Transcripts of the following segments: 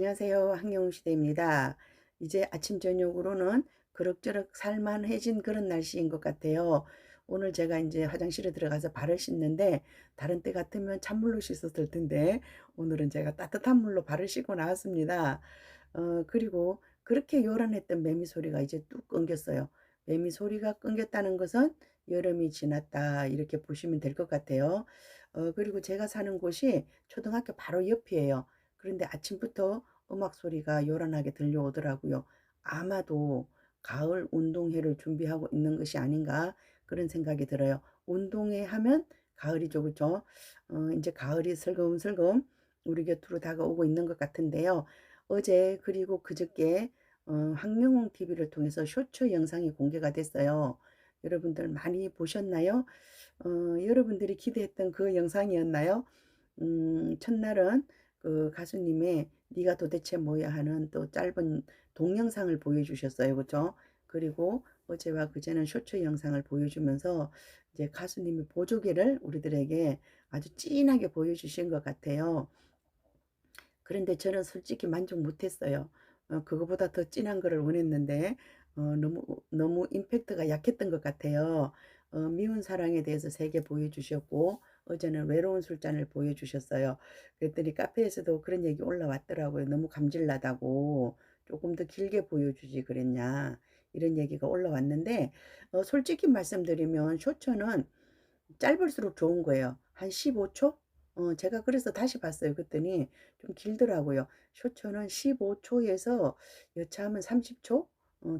안녕하세요. 한경시대입니다. 이제 아침 저녁으로는 그럭저럭 살만해진 그런 날씨인 것 같아요. 오늘 제가 이제 화장실에 들어가서 발을 씻는데 다른 때 같으면 찬물로 씻었을 텐데 오늘은 제가 따뜻한 물로 발을 씻고 나왔습니다. 그리고 그렇게 요란했던 매미 소리가 이제 뚝 끊겼어요. 매미 소리가 끊겼다는 것은 여름이 지났다 이렇게 보시면 될 것 같아요. 그리고 제가 사는 곳이 초등학교 바로 옆이에요. 그런데 아침부터 음악 소리가 요란하게 들려오더라고요. 아마도 가을 운동회를 준비하고 있는 것이 아닌가 그런 생각이 들어요. 운동회 하면 가을이죠, 그죠? 이제 가을이 슬금슬금 우리 곁으로 다가오고 있는 것 같은데요. 어제 그리고 그저께 황명홍 TV를 통해서 쇼츠 영상이 공개가 됐어요. 여러분들 많이 보셨나요? 여러분들이 기대했던 그 영상이었나요? 첫날은 그 가수님의 네가 도대체 뭐야 하는 또 짧은 동영상을 보여주셨어요. 그죠? 그리고 어제와 그제는 쇼츠 영상을 보여주면서 이제 가수님의 보조개를 우리들에게 아주 진하게 보여주신 것 같아요. 그런데 저는 솔직히 만족 못했어요. 그거보다 더 진한 거를 원했는데 너무 임팩트가 약했던 것 같아요. 미운 사랑에 대해서 3개 보여주셨고 어제는 외로운 술잔을 보여주셨어요. 그랬더니 카페에서도 그런 얘기 올라왔더라고요. 너무 감질나다고 조금 더 길게 보여주지 그랬냐 이런 얘기가 올라왔는데 솔직히 말씀드리면 쇼츠는 짧을수록 좋은 거예요. 한 15초? 제가 그래서 다시 봤어요. 그랬더니 좀 길더라고요. 쇼츠는 15초에서 여차하면 30초,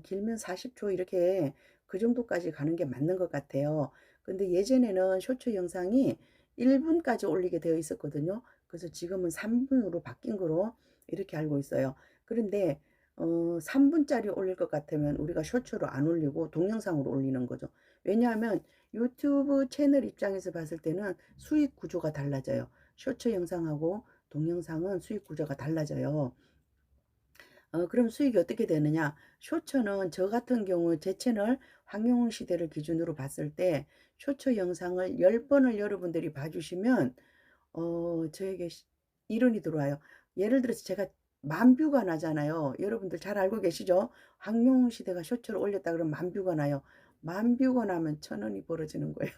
길면 40초 이렇게 그 정도까지 가는 게 맞는 것 같아요. 근데 예전에는 쇼츠 영상이 1분까지 올리게 되어 있었거든요. 그래서 지금은 3분으로 바뀐 거로 이렇게 알고 있어요. 그런데 3분짜리 올릴 것 같으면 우리가 쇼츠로 안 올리고 동영상으로 올리는 거죠. 왜냐하면 유튜브 채널 입장에서 봤을 때는 수익 구조가 달라져요. 쇼츠 영상하고 동영상은 수익 구조가 달라져요. 그럼 수익이 어떻게 되느냐? 쇼츠는 저 같은 경우 제 채널 황영훈 시대를 기준으로 봤을 때 쇼츠 영상을 10번을 여러분들이 봐주시면 저에게 1원이 들어와요. 예를 들어서 제가 10,000뷰가 나잖아요. 여러분들 잘 알고 계시죠? 황영훈 시대가 쇼츠를 올렸다 그러면 10,000뷰가 나요. 10,000뷰가 나면 1,000원이 벌어지는 거예요.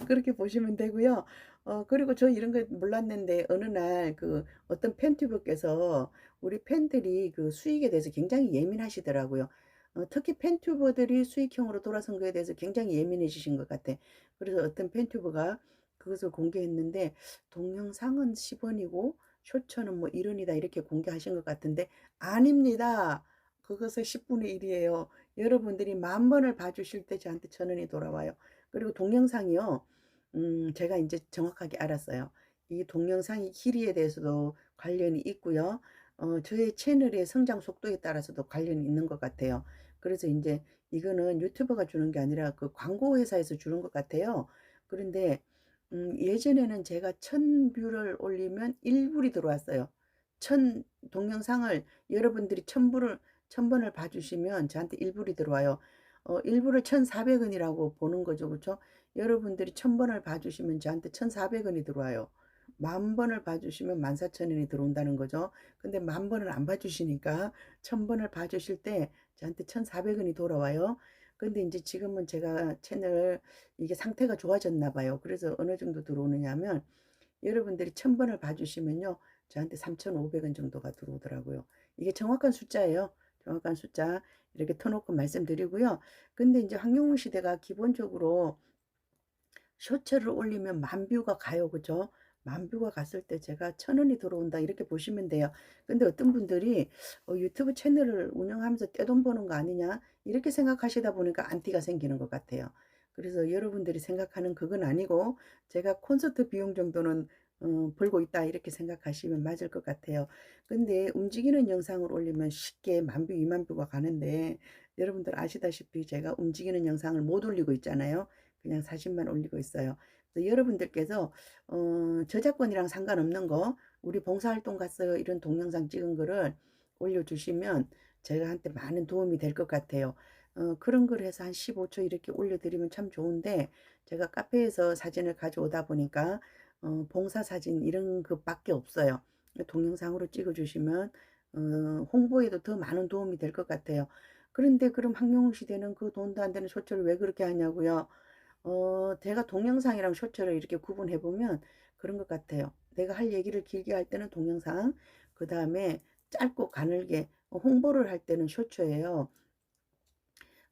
그렇게 보시면 되고요. 그리고 저 이런 거 몰랐는데 어느 날 그 어떤 팬튜버께서 우리 팬들이 그 수익에 대해서 굉장히 예민하시더라고요. 특히 팬튜버들이 수익형으로 돌아선 거에 대해서 굉장히 예민해지신 것 같아. 그래서 어떤 팬튜버가 그것을 공개했는데 동영상은 10원이고 쇼츠는 뭐 1원이다 이렇게 공개하신 것 같은데 아닙니다. 그것의 10분의 1이에요. 여러분들이 10,000번을 봐주실 때 저한테 1,000원이 돌아와요. 그리고 동영상이요. 제가 이제 정확하게 알았어요. 이 동영상의 길이에 대해서도 관련이 있고요. 저의 채널의 성장 속도에 따라서도 관련이 있는 것 같아요. 그래서 이제 이거는 유튜버가 주는 게 아니라 그 광고 회사에서 주는 것 같아요. 그런데 예전에는 제가 1,000뷰를 올리면 1불이 들어왔어요. 1,000 동영상을 여러분들이 1,000번을 봐주시면 저한테 1불이 들어와요. 1불을 1,400원이라고 보는 거죠. 그렇죠? 여러분들이 1,000번을 봐주시면 저한테 1,400원이 들어와요. 10,000번을 봐주시면 14,000원이 들어온다는 거죠. 근데 10,000번을 안 봐주시니까 1,000번을 봐주실 때 저한테 1,400원이 돌아와요. 근데 이제 지금은 제가 채널 이게 상태가 좋아졌나 봐요. 그래서 어느 정도 들어오느냐면 여러분들이 1,000번을 봐주시면요. 저한테 3,500원 정도가 들어오더라고요. 이게 정확한 숫자예요. 정확한 숫자 이렇게 터놓고 말씀드리고요. 근데 이제 황영웅 시대가 기본적으로 쇼츠를 올리면 10,000뷰가 가요. 그죠? 10,000뷰가 갔을 때 제가 1,000원이 들어온다 이렇게 보시면 돼요. 근데 어떤 분들이 유튜브 채널을 운영하면서 떼돈 버는 거 아니냐 이렇게 생각하시다 보니까 안티가 생기는 것 같아요. 그래서 여러분들이 생각하는 그건 아니고 제가 콘서트 비용 정도는 벌고 있다 이렇게 생각하시면 맞을 것 같아요. 근데 움직이는 영상을 올리면 쉽게 10,000뷰, 20,000뷰가 가는데 여러분들 아시다시피 제가 움직이는 영상을 못 올리고 있잖아요. 그냥 사진만 올리고 있어요. 그래서 여러분들께서 저작권이랑 상관없는 거 우리 봉사활동 갔어요 이런 동영상 찍은 거를 올려주시면 저한테 많은 도움이 될 것 같아요. 그런 걸 해서 한 15초 이렇게 올려드리면 참 좋은데 제가 카페에서 사진을 가져오다 보니까 봉사 사진 이런 것밖에 없어요. 동영상으로 찍어 주시면 홍보에도 더 많은 도움이 될 것 같아요. 그런데 그럼 황룡 시대는 그 돈도 안 되는 쇼츠를 왜 그렇게 하냐고요? 제가 동영상이랑 쇼츠를 이렇게 구분해 보면 그런 것 같아요. 내가 할 얘기를 길게 할 때는 동영상, 그 다음에 짧고 가늘게 홍보를 할 때는 쇼츠예요.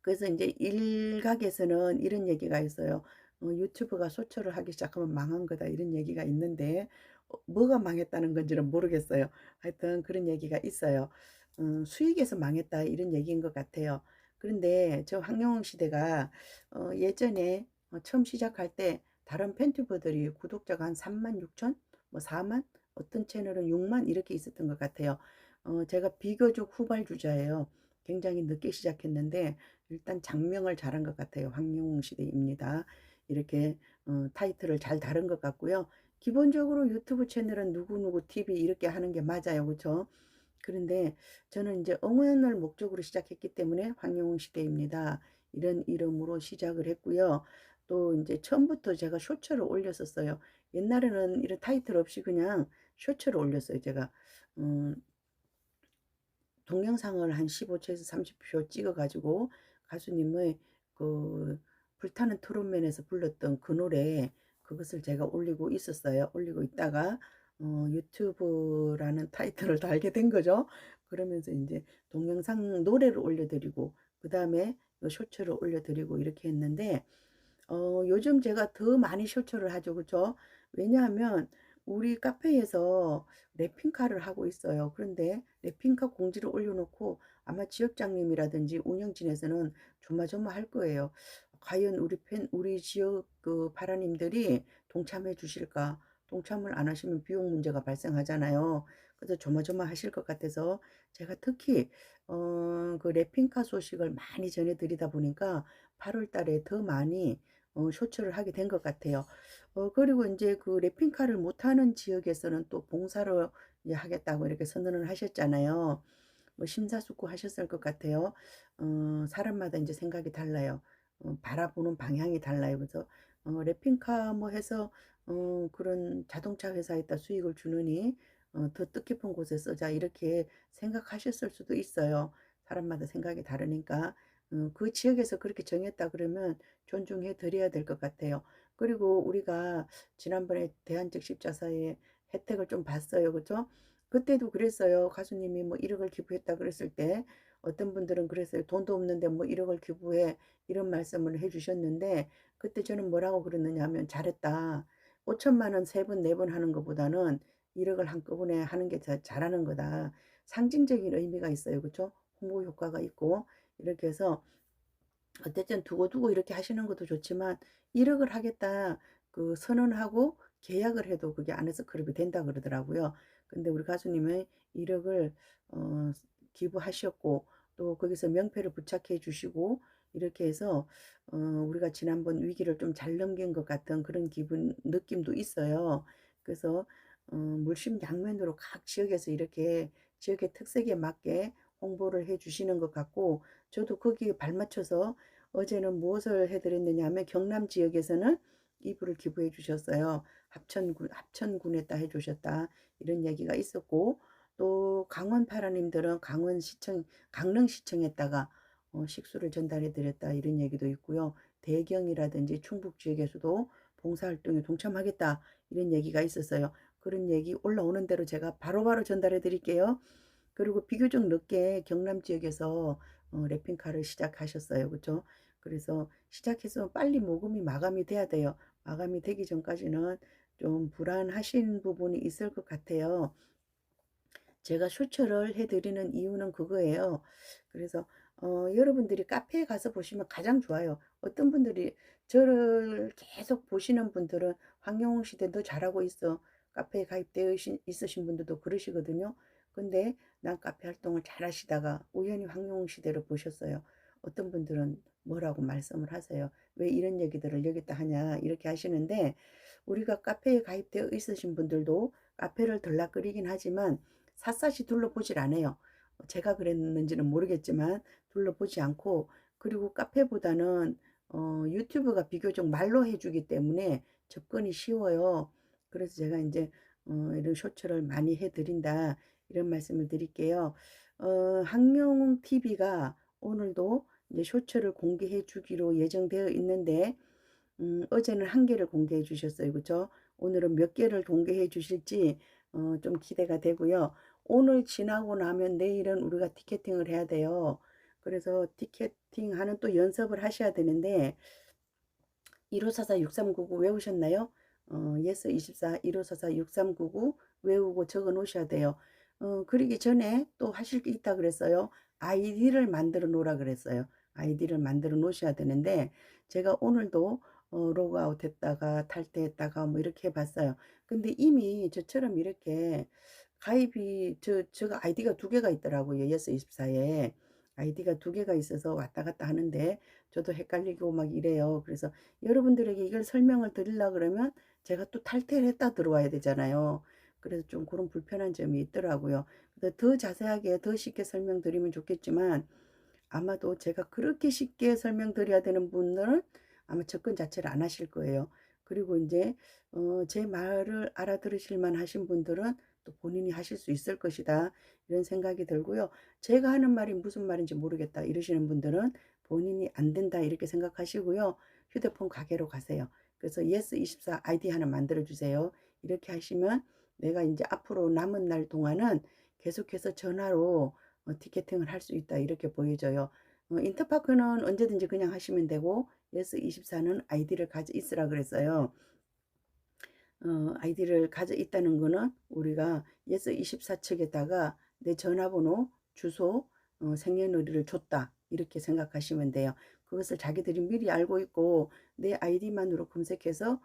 그래서 이제 일각에서는 이런 얘기가 있어요. 유튜브가 쇼츠를 하기 시작하면 망한 거다, 이런 얘기가 있는데 뭐가 망했다는 건지는 모르겠어요. 하여튼 그런 얘기가 있어요. 수익에서 망했다, 이런 얘기인 것 같아요. 그런데 저 황영웅 시대가 예전에 처음 시작할 때 다른 팬튜버들이 구독자가 한 3만 6천, 뭐 4만, 어떤 채널은 6만 이렇게 있었던 것 같아요. 제가 비교적 후발주자예요. 굉장히 늦게 시작했는데 일단 장명을 잘한 것 같아요. 황룡 시대입니다. 이렇게 타이틀을 잘 다룬 것 같고요. 기본적으로 유튜브 채널은 누구누구 TV 이렇게 하는 게 맞아요. 그렇죠? 그런데 저는 이제 응원을 목적으로 시작했기 때문에 황룡 시대입니다. 이런 이름으로 시작을 했고요. 또 이제 처음부터 제가 쇼츠를 올렸었어요. 옛날에는 이런 타이틀 없이 그냥 쇼츠를 올렸어요. 제가 음, 동영상을 한 15초에서 30초 찍어 가지고 가수님의 그 불타는 트롯맨에서 불렀던 그 노래, 그것을 제가 올리고 있었어요. 올리고 있다가 유튜브라는 타이틀을 달게 된 거죠. 그러면서 이제 동영상 노래를 올려드리고 그 다음에 쇼츠를 올려드리고 이렇게 했는데 요즘 제가 더 많이 쇼츠를 하죠. 그죠? 왜냐하면 우리 카페에서 랩핑카를 하고 있어요. 그런데 랩핑카 공지를 올려놓고 아마 지역장님이라든지 운영진에서는 조마조마할 거예요. 과연 우리 지역 그 파라님들이 동참해 주실까? 동참을 안 하시면 비용 문제가 발생하잖아요. 그래서 조마조마하실 것 같아서 제가 특히 그 랩핑카 소식을 많이 전해드리다 보니까 8월 달에 더 많이 쇼츠를 하게 된 것 같아요. 그리고 이제 그 랩핑카를 못하는 지역에서는 또 봉사를 이제 하겠다고 이렇게 선언을 하셨잖아요. 뭐 심사숙고하셨을 것 같아요. 사람마다 이제 생각이 달라요. 바라보는 방향이 달라요. 그래서 랩핑카 뭐 해서 그런 자동차 회사에다 수익을 주느니 더 뜻깊은 곳에 쓰자, 이렇게 생각하셨을 수도 있어요. 사람마다 생각이 다르니까 그 지역에서 그렇게 정했다 그러면 존중해 드려야 될 것 같아요. 그리고 우리가 지난번에 대한적 십자사의 혜택을 좀 봤어요. 그죠? 그때도 그랬어요. 가수님이 뭐 1억을 기부했다 그랬을 때 어떤 분들은 그랬어요. 돈도 없는데 뭐 1억을 기부해, 이런 말씀을 해주셨는데 그때 저는 뭐라고 그랬느냐 하면, 잘했다. 5천만 원 세 번, 네 번 하는 것보다는 1억을 한꺼번에 하는 게 더 잘하는 거다. 상징적인 의미가 있어요. 그렇죠? 홍보 효과가 있고 이렇게 해서 어쨌든 두고두고 이렇게 하시는 것도 좋지만 1억을 하겠다 그 선언하고 계약을 해도 그게 안에서 그룹이 된다 그러더라고요. 근데 우리 가수님은 1억을 어, 기부하셨고 또 거기서 명패를 부착해 주시고 이렇게 해서 우리가 지난번 위기를 좀 잘 넘긴 것 같은 그런 기분 느낌도 있어요. 그래서 물심양면으로 각 지역에서 이렇게 지역의 특색에 맞게 홍보를 해 주시는 것 같고, 저도 거기에 발맞춰서 어제는 무엇을 해드렸느냐 하면 경남 지역에서는 이불을 기부해 주셨어요. 합천군에다 해주셨다, 이런 얘기가 있었고, 또 강원 파라님들은 강릉시청에다가 식수를 전달해 드렸다, 이런 얘기도 있고요. 대경이라든지 충북 지역에서도 봉사활동에 동참하겠다, 이런 얘기가 있었어요. 그런 얘기 올라오는 대로 제가 바로바로 전달해 드릴게요. 그리고 비교적 늦게 경남 지역에서 랩핑카를 시작하셨어요. 그렇죠? 그래서 시작해서 빨리 모금이 마감이 돼야 돼요. 마감이 되기 전까지는 좀 불안하신 부분이 있을 것 같아요. 제가 쇼츠를 해드리는 이유는 그거예요. 그래서 여러분들이 카페에 가서 보시면 가장 좋아요. 어떤 분들이 저를 계속 보시는 분들은 황영웅 시대 너 잘하고 있어, 카페에 가입되어 있으신 분들도 그러시거든요. 근데 난 카페 활동을 잘 하시다가 우연히 황영웅 시대를 보셨어요. 어떤 분들은 뭐라고 말씀을 하세요. 왜 이런 얘기들을 여기다 하냐, 이렇게 하시는데, 우리가 카페에 가입되어 있으신 분들도 카페를 들락거리긴 하지만 샅샅이 둘러보질 않아요. 제가 그랬는지는 모르겠지만 둘러보지 않고, 그리고 카페보다는 유튜브가 비교적 말로 해주기 때문에 접근이 쉬워요. 그래서 제가 이제 이런 쇼츠를 많이 해 드린다. 이런 말씀을 드릴게요. 항영 TV가 오늘도 이제 쇼츠를 공개해 주기로 예정되어 있는데 어제는 한 개를 공개해 주셨어요. 그죠? 오늘은 몇 개를 공개해 주실지 좀 기대가 되고요. 오늘 지나고 나면 내일은 우리가 티켓팅을 해야 돼요. 그래서 티켓팅하는 또 연습을 하셔야 되는데 1544-6399 외우셨나요? 예스24 1544-6399 외우고 적어 놓으셔야 돼요. 그러기 전에 또 하실 게 있다 그랬어요. 아이디를 만들어 놓으라 그랬어요. 아이디를 만들어 놓으셔야 되는데 제가 오늘도 로그아웃 했다가 탈퇴했다가 뭐 이렇게 해 봤어요. 근데 이미 저처럼 이렇게 가입이 제가 아이디가 두 개가 있더라고요. 예스24에. 아이디가 두 개가 있어서 왔다 갔다 하는데 저도 헷갈리고 막 이래요. 그래서 여러분들에게 이걸 설명을 드리려 그러면 제가 또 탈퇴를 했다 들어와야 되잖아요. 그래서 좀 그런 불편한 점이 있더라고요. 그래서 더 자세하게 더 쉽게 설명드리면 좋겠지만 아마도 제가 그렇게 쉽게 설명드려야 되는 분들은 아마 접근 자체를 안 하실 거예요. 그리고 이제 제 말을 알아들으실 만하신 분들은 또 본인이 하실 수 있을 것이다. 이런 생각이 들고요. 제가 하는 말이 무슨 말인지 모르겠다 이러시는 분들은 본인이 안 된다 이렇게 생각하시고요. 휴대폰 가게로 가세요. 그래서 예스24 아이디 하나 만들어 주세요. 이렇게 하시면 내가 이제 앞으로 남은 날 동안은 계속해서 전화로 티켓팅을 할 수 있다 이렇게 보여져요. 인터파크는 언제든지 그냥 하시면 되고 예스24는 아이디를 가져 있으라 그랬어요. 아이디를 가져 있다는 거는 우리가 예스24 측에다가 내 전화번호, 주소, 생년월일을 줬다 이렇게 생각하시면 돼요. 그것을 자기들이 미리 알고 있고 내 아이디만으로 검색해서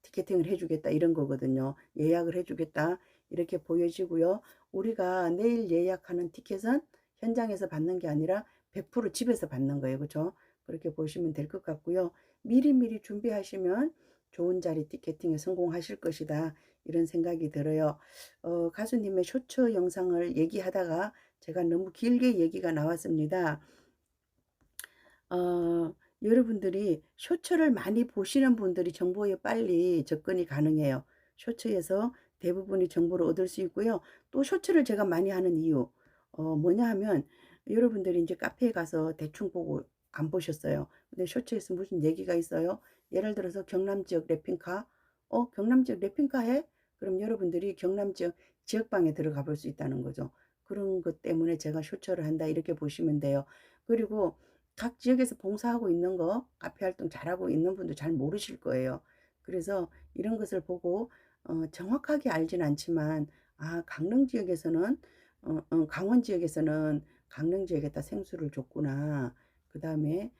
티켓팅을 해주겠다 이런 거거든요. 예약을 해주겠다 이렇게 보여지고요. 우리가 내일 예약하는 티켓은 현장에서 받는 게 아니라 100% 집에서 받는 거예요. 그렇죠? 그렇게 보시면 될 것 같고요. 미리미리 준비하시면 좋은 자리 티켓팅에 성공하실 것이다. 이런 생각이 들어요. 가수님의 쇼츠 영상을 얘기하다가 제가 너무 길게 얘기가 나왔습니다. 여러분들이 쇼츠를 많이 보시는 분들이 정보에 빨리 접근이 가능해요. 쇼츠에서 대부분의 정보를 얻을 수 있고요. 또 쇼츠를 제가 많이 하는 이유, 뭐냐 하면 여러분들이 이제 카페에 가서 대충 보고 안 보셨어요. 근데 쇼츠에서 무슨 얘기가 있어요. 예를 들어서 경남 지역 랩핑카, 경남 지역 랩핑카 해? 그럼 여러분들이 경남 지역 지역방에 들어가 볼 수 있다는 거죠. 그런 것 때문에 제가 쇼츠를 한다 이렇게 보시면 돼요. 그리고 각 지역에서 봉사하고 있는 거, 카페 활동 잘하고 있는 분도 잘 모르실 거예요. 그래서 이런 것을 보고 정확하게 알진 않지만 강릉 지역에서는 강원 지역에서는 강릉 지역에다 생수를 줬구나. 그 다음에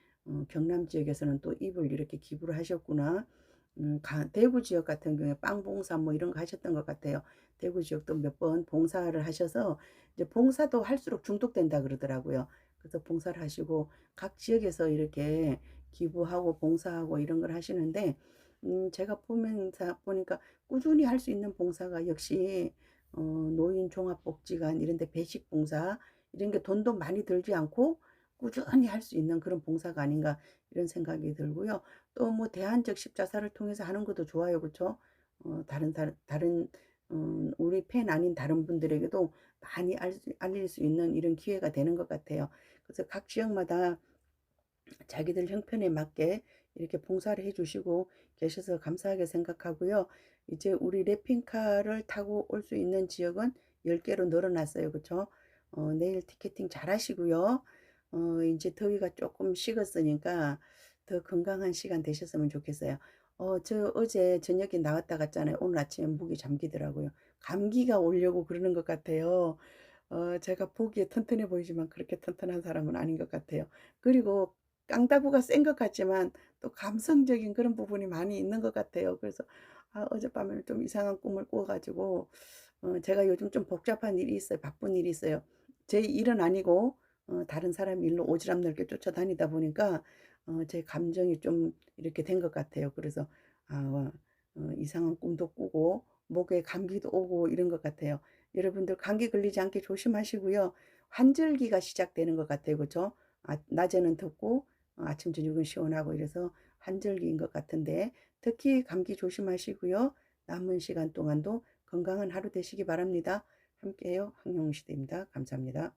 경남 지역에서는 또 잎을 이렇게 기부를 하셨구나. 대구 지역 같은 경우에 빵 봉사 뭐 이런 거 하셨던 것 같아요. 대구 지역도 몇 번 봉사를 하셔서 이제 봉사도 할수록 중독된다 그러더라고요. 그래서 봉사를 하시고 각 지역에서 이렇게 기부하고 봉사하고 이런 걸 하시는데 제가 보면서 보니까 꾸준히 할 수 있는 봉사가 역시 노인 종합복지관 이런 데 배식 봉사 이런 게 돈도 많이 들지 않고 꾸준히 할 수 있는 그런 봉사가 아닌가 이런 생각이 들고요. 또 뭐 대안적 십자사를 통해서 하는 것도 좋아요. 그렇죠? 다른 우리 팬 아닌 다른 분들에게도 많이 알릴 수 있는 이런 기회가 되는 것 같아요. 그래서 각 지역마다 자기들 형편에 맞게 이렇게 봉사를 해주시고 계셔서 감사하게 생각하고요. 이제 우리 랩핑카를 타고 올 수 있는 지역은 10개로 늘어났어요. 그쵸? 내일 티켓팅 잘 하시고요. 이제 더위가 조금 식었으니까 더 건강한 시간 되셨으면 좋겠어요. 저 어제 저녁에 나왔다 갔잖아요. 오늘 아침에 목이 잠기더라고요. 감기가 오려고 그러는 것 같아요. 제가 보기에 튼튼해 보이지만 그렇게 튼튼한 사람은 아닌 것 같아요. 그리고 깡다구가 센 것 같지만 또 감성적인 그런 부분이 많이 있는 것 같아요. 그래서 어젯밤에는 좀 이상한 꿈을 꿔가지고 제가 요즘 좀 복잡한 일이 있어요. 바쁜 일이 있어요. 제 일은 아니고 다른 사람 일로 오지랖 넓게 쫓아다니다 보니까 제 감정이 좀 이렇게 된 것 같아요. 그래서 이상한 꿈도 꾸고 목에 감기도 오고 이런 것 같아요. 여러분들 감기 걸리지 않게 조심하시고요. 환절기가 시작되는 것 같아요. 그죠? 낮에는 덥고 아침 저녁은 시원하고 이래서 환절기인 것 같은데 특히 감기 조심하시고요. 남은 시간 동안도 건강한 하루 되시기 바랍니다. 함께해요. 황영시대입니다. 감사합니다.